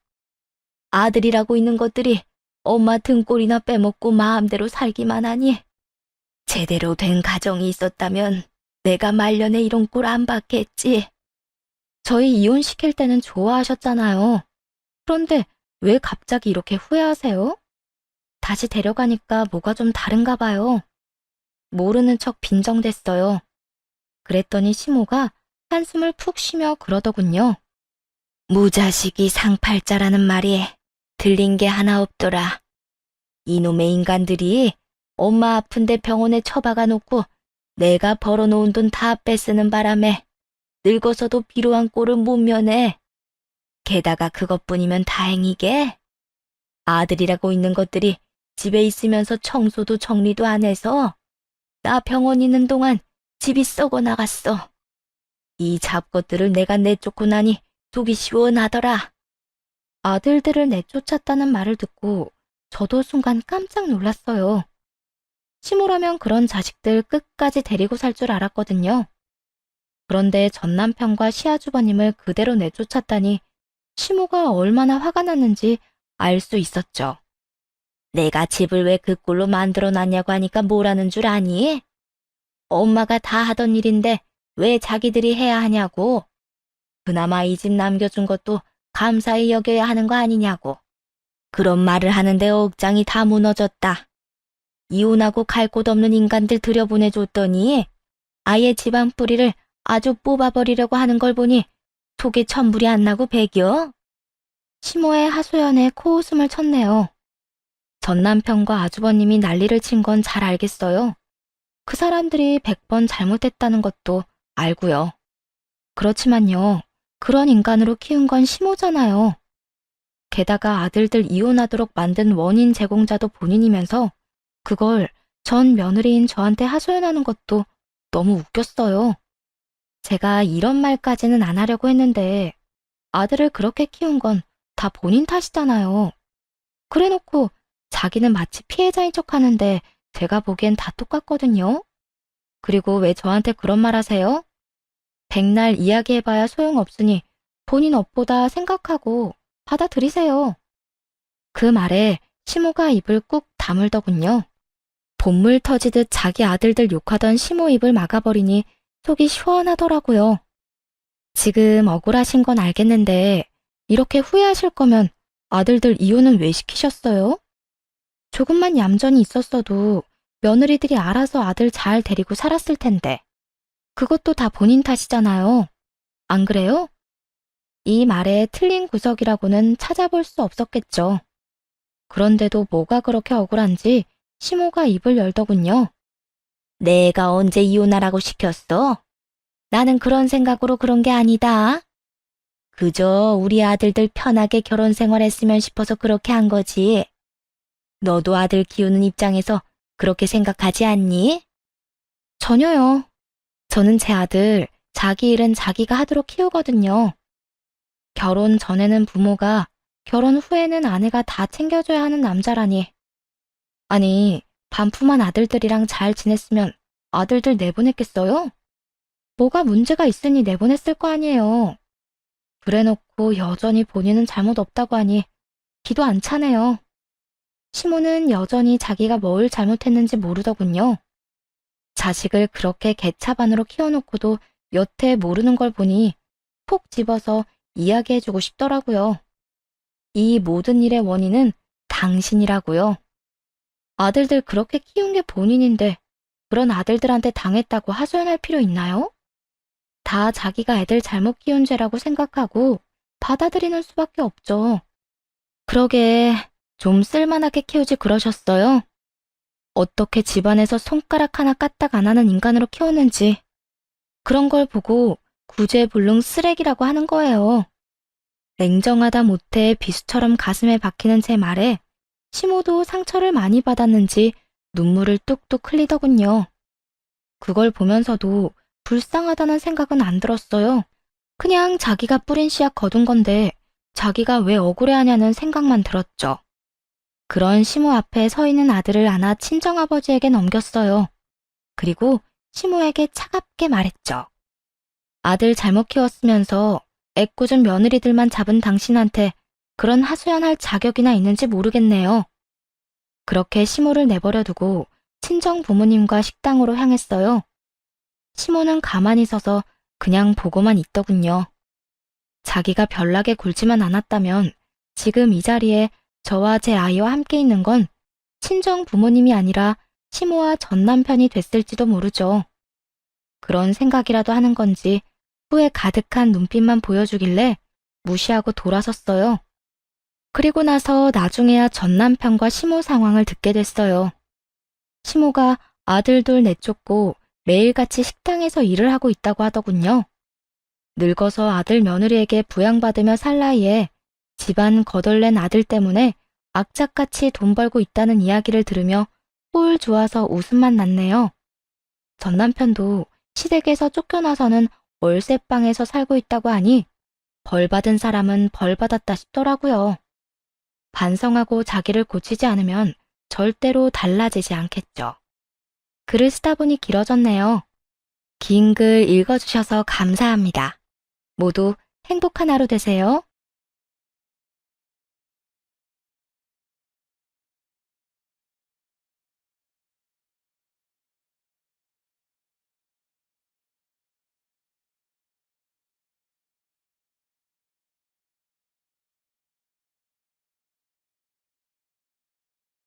아들이라고 있는 것들이 엄마 등골이나 빼먹고 마음대로 살기만 하니 제대로 된 가정이 있었다면 내가 말년에 이런 꼴 안 받겠지. 저희 이혼시킬 때는 좋아하셨잖아요. 그런데 왜 갑자기 이렇게 후회하세요? 다시 데려가니까 뭐가 좀 다른가 봐요. 모르는 척 빈정댔어요. 그랬더니 시모가 한숨을 푹 쉬며 그러더군요. 무자식이 상팔자라는 말이 들린 게 하나 없더라. 이놈의 인간들이 엄마 아픈데 병원에 처박아 놓고 내가 벌어놓은 돈 다 뺏쓰는 바람에 늙어서도 비로한 꼴을 못 면해. 게다가 그것뿐이면 다행이게 아들이라고 있는 것들이 집에 있으면서 청소도 정리도 안 해서 나 병원 있는 동안 집이 썩어 나갔어. 이 잡것들을 내가 내쫓고 나니 속이 시원하더라. 아들들을 내쫓았다는 말을 듣고 저도 순간 깜짝 놀랐어요. 시모라면 그런 자식들 끝까지 데리고 살 줄 알았거든요. 그런데 전 남편과 시아주버님을 그대로 내쫓았다니 시모가 얼마나 화가 났는지 알 수 있었죠. 내가 집을 왜 그 꼴로 만들어놨냐고 하니까 뭐라는 줄 아니? 엄마가 다 하던 일인데 왜 자기들이 해야 하냐고. 그나마 이 집 남겨준 것도 감사히 여겨야 하는 거 아니냐고. 그런 말을 하는데 억장이 다 무너졌다. 이혼하고 갈 곳 없는 인간들 들여보내줬더니 아예 집안 뿌리를 아주 뽑아버리려고 하는 걸 보니 속에 천불이 안 나고 배겨. 시모의 하소연에 코웃음을 쳤네요. 전 남편과 아주버님이 난리를 친 건 잘 알겠어요. 그 사람들이 100번 잘못했다는 것도 알고요. 그렇지만요, 그런 인간으로 키운 건 시모잖아요. 게다가 아들들 이혼하도록 만든 원인 제공자도 본인이면서 그걸 전 며느리인 저한테 하소연하는 것도 너무 웃겼어요. 제가 이런 말까지는 안 하려고 했는데 아들을 그렇게 키운 건 다 본인 탓이잖아요. 그래놓고 자기는 마치 피해자인 척 하는데 제가 보기엔 다 똑같거든요. 그리고 왜 저한테 그런 말 하세요? 백날 이야기해봐야 소용없으니 본인 업보다 생각하고 받아들이세요. 그 말에 시모가 입을 꾹 다물더군요. 본물 터지듯 자기 아들들 욕하던 시모 입을 막아버리니 속이 시원하더라고요. 지금 억울하신 건 알겠는데 이렇게 후회하실 거면 아들들 이혼은 왜 시키셨어요? 조금만 얌전히 있었어도 며느리들이 알아서 아들 잘 데리고 살았을 텐데. 그것도 다 본인 탓이잖아요. 안 그래요? 이 말에 틀린 구석이라고는 찾아볼 수 없었겠죠. 그런데도 뭐가 그렇게 억울한지 시모가 입을 열더군요. 내가 언제 이혼하라고 시켰어? 나는 그런 생각으로 그런 게 아니다. 그저 우리 아들들 편하게 결혼 생활했으면 싶어서 그렇게 한 거지. 너도 아들 키우는 입장에서 그렇게 생각하지 않니? 전혀요. 저는 제 아들 자기 일은 자기가 하도록 키우거든요. 결혼 전에는 부모가, 결혼 후에는 아내가 다 챙겨줘야 하는 남자라니. 아니, 반품한 아들들이랑 잘 지냈으면 아들들 내보냈겠어요? 뭐가 문제가 있으니 내보냈을 거 아니에요. 그래놓고 여전히 본인은 잘못 없다고 하니 기도 안 차네요. 시모는 여전히 자기가 뭘 잘못했는지 모르더군요. 자식을 그렇게 개차반으로 키워놓고도 여태 모르는 걸 보니 콕 집어서 이야기해주고 싶더라고요. 이 모든 일의 원인은 당신이라고요. 아들들 그렇게 키운 게 본인인데 그런 아들들한테 당했다고 하소연할 필요 있나요? 다 자기가 애들 잘못 키운 죄라고 생각하고 받아들이는 수밖에 없죠. 그러게 좀 쓸만하게 키우지 그러셨어요? 어떻게 집안에서 손가락 하나 까딱 안 하는 인간으로 키웠는지 그런 걸 보고 구제불능 쓰레기라고 하는 거예요. 냉정하다 못해 비수처럼 가슴에 박히는 제 말에 시모도 상처를 많이 받았는지 눈물을 뚝뚝 흘리더군요. 그걸 보면서도 불쌍하다는 생각은 안 들었어요. 그냥 자기가 뿌린 씨앗 거둔 건데 자기가 왜 억울해하냐는 생각만 들었죠. 그런 시모 앞에 서 있는 아들을 안아 친정아버지에게 넘겼어요. 그리고 시모에게 차갑게 말했죠. 아들 잘못 키웠으면서 애꿎은 며느리들만 잡은 당신한테 그런 하소연할 자격이나 있는지 모르겠네요. 그렇게 시모를 내버려 두고 친정 부모님과 식당으로 향했어요. 시모는 가만히 서서 그냥 보고만 있더군요. 자기가 별나게 굴지만 않았다면 지금 이 자리에 저와 제 아이와 함께 있는 건 친정 부모님이 아니라 시모와 전 남편이 됐을지도 모르죠. 그런 생각이라도 하는 건지 후회 가득한 눈빛만 보여주길래 무시하고 돌아섰어요. 그리고 나서 나중에야 전 남편과 시모 상황을 듣게 됐어요. 시모가 아들 둘 내쫓고 매일같이 식당에서 일을 하고 있다고 하더군요. 늙어서 아들 며느리에게 부양받으며 살 나이에 집안 거덜낸 아들 때문에 악착같이 돈 벌고 있다는 이야기를 들으며 꼴 좋아서 웃음만 났네요. 전 남편도 시댁에서 쫓겨나서는 월세방에서 살고 있다고 하니 벌 받은 사람은 벌 받았다 싶더라고요. 반성하고 자기를 고치지 않으면 절대로 달라지지 않겠죠. 글을 쓰다 보니 길어졌네요. 긴 글 읽어주셔서 감사합니다. 모두 행복한 하루 되세요.